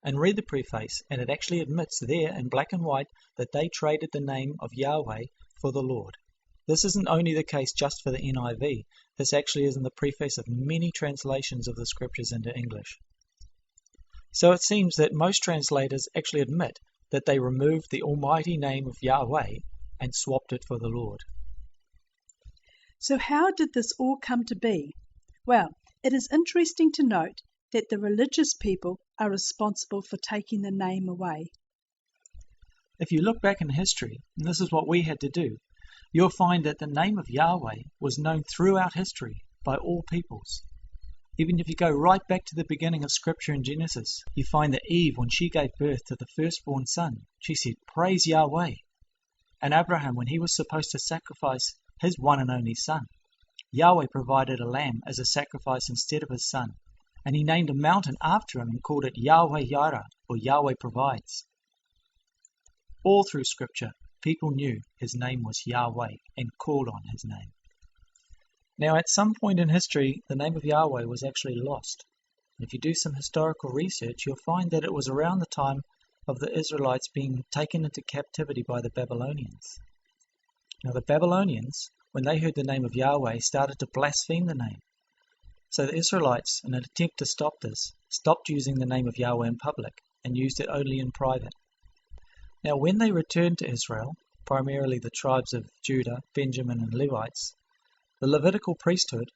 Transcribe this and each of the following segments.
and read the preface, and it actually admits there in black and white that they traded the name of Yahweh for the Lord. This isn't only the case just for the NIV. This actually is in the preface of many translations of the scriptures into English. So it seems that most translators actually admit that they removed the almighty name of Yahweh and swapped it for the Lord. So how did this all come to be? Well, it is interesting to note that the religious people are responsible for taking the name away. If you look back in history, and this is what we had to do, you'll find that the name of Yahweh was known throughout history by all peoples. Even if you go right back to the beginning of Scripture in Genesis, you find that Eve, when she gave birth to the firstborn son, she said, "Praise Yahweh." And Abraham, when he was supposed to sacrifice his one and only son, Yahweh provided a lamb as a sacrifice instead of his son. And he named a mountain after him and called it Yahweh Yireh, or Yahweh Provides. All through Scripture, people knew his name was Yahweh and called on his name. Now, at some point in history, the name of Yahweh was actually lost. If you do some historical research, you'll find that it was around the time of the Israelites being taken into captivity by the Babylonians. Now, the Babylonians, when they heard the name of Yahweh, started to blaspheme the name. So the Israelites, in an attempt to stop this, stopped using the name of Yahweh in public and used it only in private. Now, when they returned to Israel, primarily the tribes of Judah, Benjamin, and Levites, the Levitical priesthood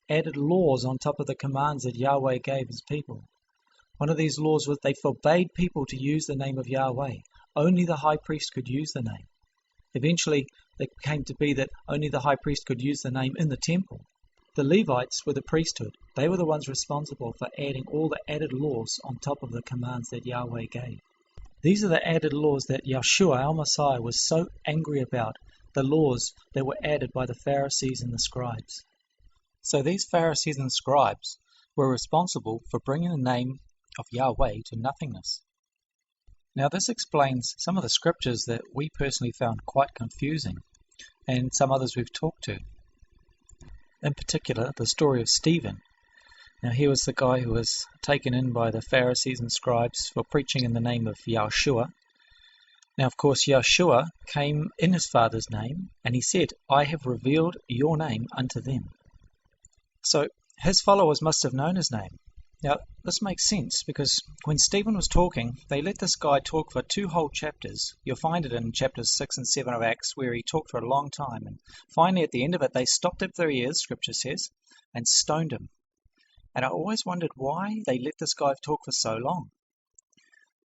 added laws on top of the commands that Yahweh gave his people. One of these laws was they forbade people to use the name of Yahweh. Only the high priest could use the name. Eventually, it came to be that only the high priest could use the name in the temple. The Levites were the priesthood. They were the ones responsible for adding all the added laws on top of the commands that Yahweh gave. These are the added laws that Yeshua, our Messiah, was so angry about, the laws that were added by the Pharisees and the scribes. So these Pharisees and scribes were responsible for bringing the name of Yahweh to nothingness. Now this explains some of the scriptures that we personally found quite confusing, and some others we've talked to. In particular, the story of Stephen. Now he was the guy who was taken in by the Pharisees and scribes for preaching in the name of Yeshua. Now of course Yeshua came in his Father's name, and he said, "I have revealed your name unto them." So his followers must have known his name. Now this makes sense, because when Stephen was talking, they let this guy talk for 2 whole chapters. You'll find it in chapters 6 and 7 of Acts, where he talked for a long time, and finally at the end of it they stopped up their ears, Scripture says, and stoned him. And I always wondered why they let this guy talk for so long.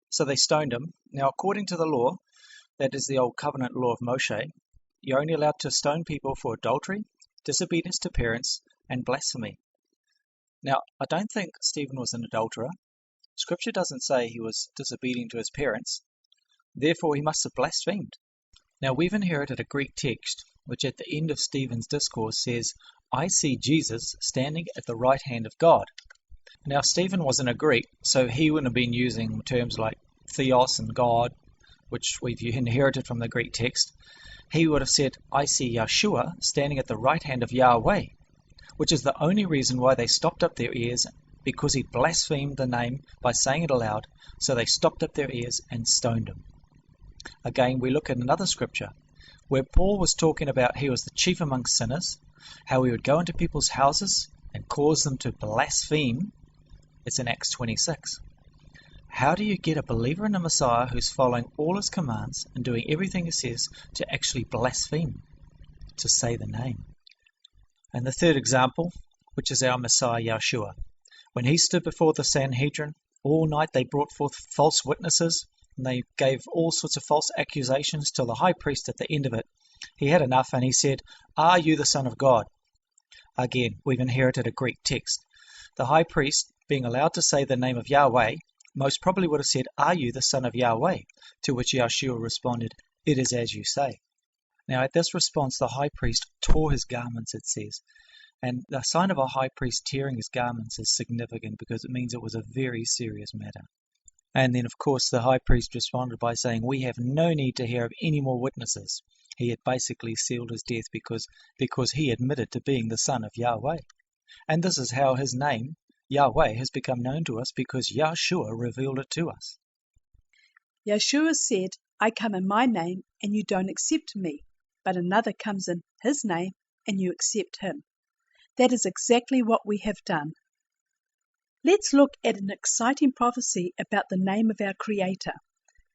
So they stoned him. Now according to the law, that is the old covenant law of Moshe, you're only allowed to stone people for adultery, disobedience to parents, and blasphemy. Now, I don't think Stephen was an adulterer. Scripture doesn't say he was disobedient to his parents. Therefore, he must have blasphemed. Now, we've inherited a Greek text, which at the end of Stephen's discourse says, "I see Jesus standing at the right hand of God." Now, Stephen wasn't a Greek, so he wouldn't have been using terms like theos and God, which we've inherited from the Greek text. He would have said, "I see Yeshua standing at the right hand of Yahweh," which is the only reason why they stopped up their ears, because he blasphemed the name by saying it aloud, so they stopped up their ears and stoned him. Again, we look at another scripture, where Paul was talking about he was the chief among sinners, how he would go into people's houses and cause them to blaspheme. It's in Acts 26. How do you get a believer in the Messiah who's following all his commands and doing everything he says to actually blaspheme, to say the name? And the third example, which is our Messiah Yeshua. When he stood before the Sanhedrin, all night they brought forth false witnesses, and they gave all sorts of false accusations till the high priest at the end of it. He had enough and he said, "Are you the Son of God?" Again, we've inherited a Greek text. The high priest, being allowed to say the name of Yahweh, most probably would have said, "Are you the Son of Yahweh?" To which Yeshua responded, "It is as you say." Now at this response the high priest tore his garments, it says. And the sign of a high priest tearing his garments is significant because it means it was a very serious matter. And then of course the high priest responded by saying, "We have no need to hear of any more witnesses." He had basically sealed his death because he admitted to being the Son of Yahweh. And this is how his name Yahweh has become known to us because Yahshua revealed it to us. Yeshua said, I come in my name and you don't accept me, but another comes in his name and you accept him. That is exactly what we have done. Let's look at an exciting prophecy about the name of our Creator.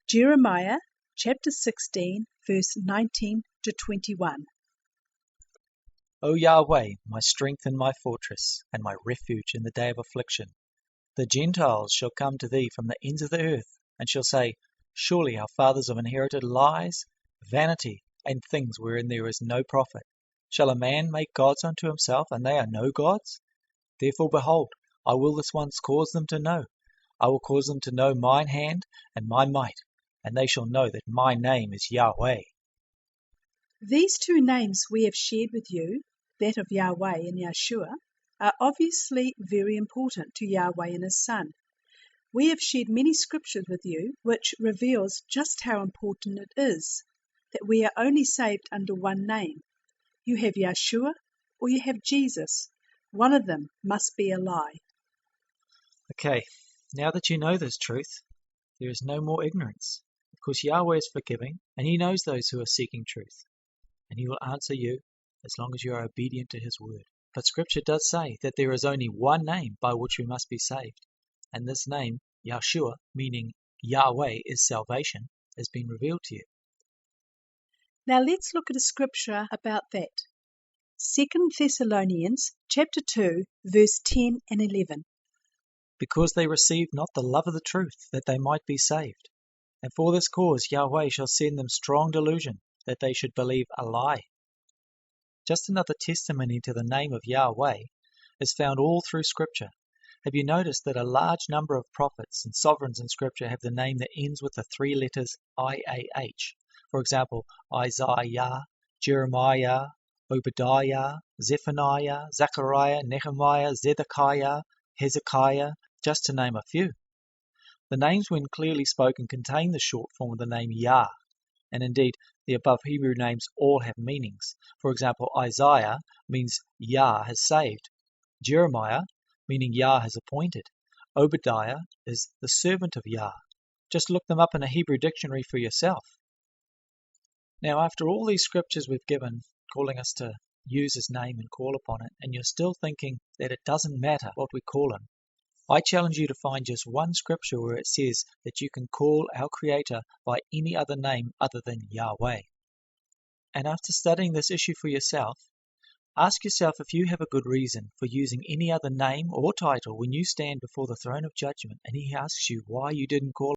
Jeremiah chapter 16, verse 19 to 21. O Yahweh, my strength and my fortress, and my refuge in the day of affliction. The Gentiles shall come to thee from the ends of the earth, and shall say, Surely our fathers have inherited lies, vanity, and things wherein there is no profit. Shall a man make gods unto himself, and they are no gods? Therefore, behold, I will this once cause them to know. I will cause them to know mine hand and my might, and they shall know that my name is Yahweh. These two names we have shared with you, that of Yahweh and Yeshua, are obviously very important to Yahweh and His Son. We have shared many scriptures with you which reveals just how important it is that we are only saved under one name. You have Yeshua or you have Jesus. One of them must be a lie. Okay, now that you know this truth, there is no more ignorance, because Yahweh is forgiving, and He knows those who are seeking truth, and He will answer you as long as you are obedient to His word. But Scripture does say that there is only one name by which we must be saved, and this name, Yahshua, meaning Yahweh is salvation, has been revealed to you. Now let's look at a scripture about that. 2 Thessalonians chapter 2, verse 10 and 11. Because they received not the love of the truth, that they might be saved. And for this cause Yahweh shall send them strong delusion, that they should believe a lie. Just another testimony to the name of Yahweh is found all through Scripture. Have you noticed that a large number of prophets and sovereigns in Scripture have the name that ends with the three letters IAH? For example, Isaiah, Jeremiah, Obadiah, Zephaniah, Zechariah, Nehemiah, Zedekiah, Hezekiah, just to name a few. The names, when clearly spoken, contain the short form of the name Yah, and indeed the above Hebrew names all have meanings. For example, Isaiah means Yah has saved. Jeremiah, meaning Yah has appointed. Obadiah is the servant of Yah. Just look them up in a Hebrew dictionary for yourself. Now, after all these scriptures we've given, calling us to use His name and call upon it, and you're still thinking that it doesn't matter what we call Him, I challenge you to find just one scripture where it says that you can call our Creator by any other name other than Yahweh. And after studying this issue for yourself, ask yourself if you have a good reason for using any other name or title when you stand before the throne of judgment and He asks you why you didn't call